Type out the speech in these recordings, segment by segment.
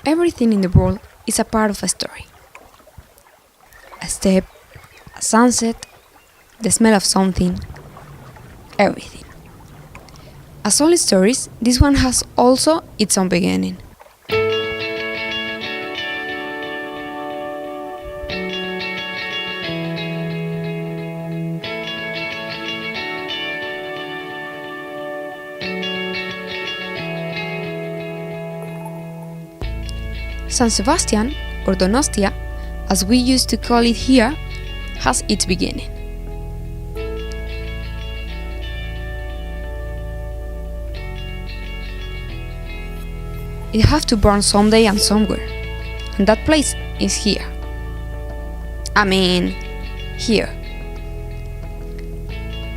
Everything in the world is a part of a story. A step, a sunset, the smell of something, everything. As all stories, this one has also its own beginning. San Sebastian, or Donostia, as we used to call it here, has its beginning. It has to burn someday and somewhere, and that place is here. Here.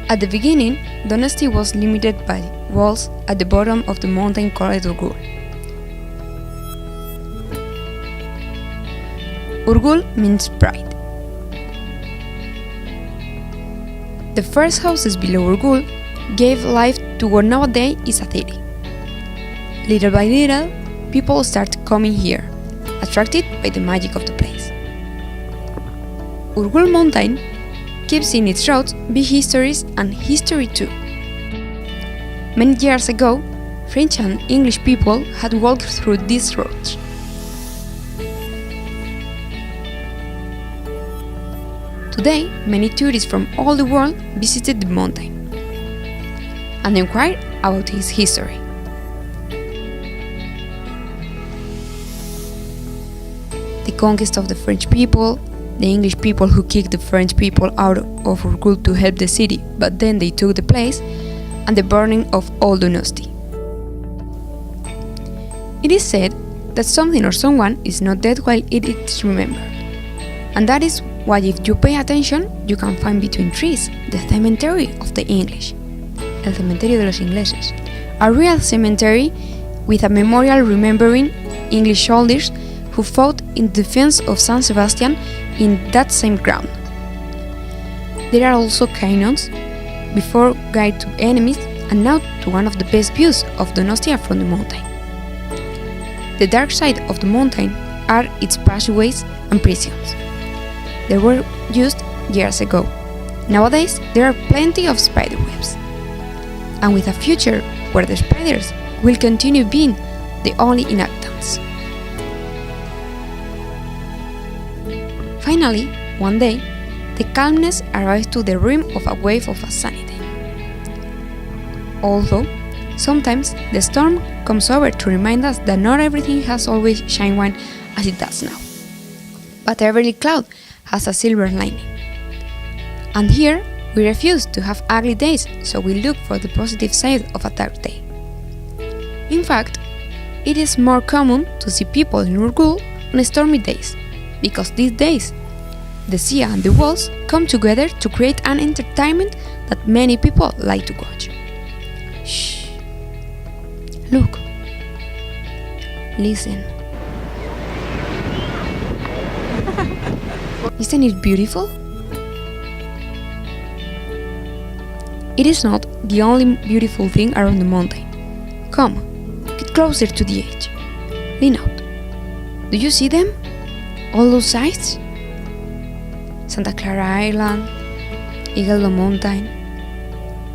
At the beginning, Donosti was limited by walls at the bottom of the mountain called Urgull. Urgull means pride. The first houses below Urgull gave life to what nowadays is a city. Little by little, people started coming here, attracted by the magic of the place. Urgull mountain keeps in its roads big histories and history too. Many years ago, French and English people had walked through these roads. Today, many tourists from all the world visited the mountain and inquired about its history. The conquest of the French people, the English people who kicked the French people out of Urgull to help the city, but then they took the place, and the burning of old Donosti. It is said that something or someone is not dead while it is remembered, and that is why if you pay attention, you can find between trees the cemetery of the English, el cementerio de los ingleses, a real cemetery with a memorial remembering English soldiers who fought in defense of San Sebastian in that same ground. There are also canyons, before guide to enemies and now to one of the best views of Donostia from the mountain. The dark side of the mountain are its passageways and prisons. They were used years ago. Nowadays, there are plenty of spider webs. And with a future where the spiders will continue being the only inhabitants. Finally, one day, the calmness arrives to the rim of a wave of sanity. Although, sometimes the storm comes over to remind us that not everything has always shine wine as it does now. But every cloud has a silver lining. And here, we refuse to have ugly days, so we look for the positive side of a dark day. In fact, it is more common to see people in Urgull on stormy days, because these days, the sea and the walls come together to create an entertainment that many people like to watch. Shh. Look. Listen. Isn't it beautiful? It is not the only beautiful thing around the mountain. Come, get closer to the edge. Lean out. Do you see them? All those sights? Santa Clara Island, Urgull Mountain.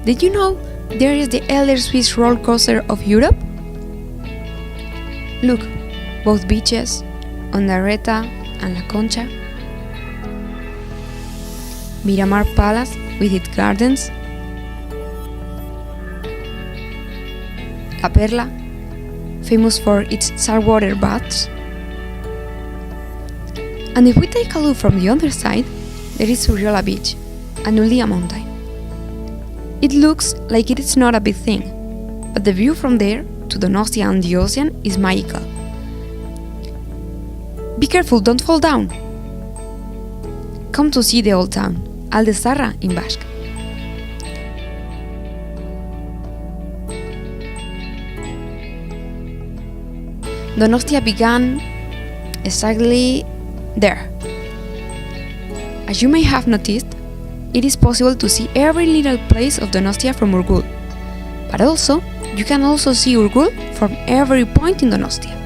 Did you know there is the elder Swiss roller coaster of Europe? Look, both beaches, Ondarreta and La Concha. Miramar Palace with its gardens. La Perla, famous for its saltwater baths. And if we take a look from the other side, there is Urgull Beach and Ulia Mountain. It looks like it is not a big thing, but the view from there to Donostia and the ocean is magical. Be careful, don't fall down! Come to see the old town, Aldezarra in Basque. Donostia began exactly there. As you may have noticed, it is possible to see every little place of Donostia from Urgull, but also you can also see Urgull from every point in Donostia.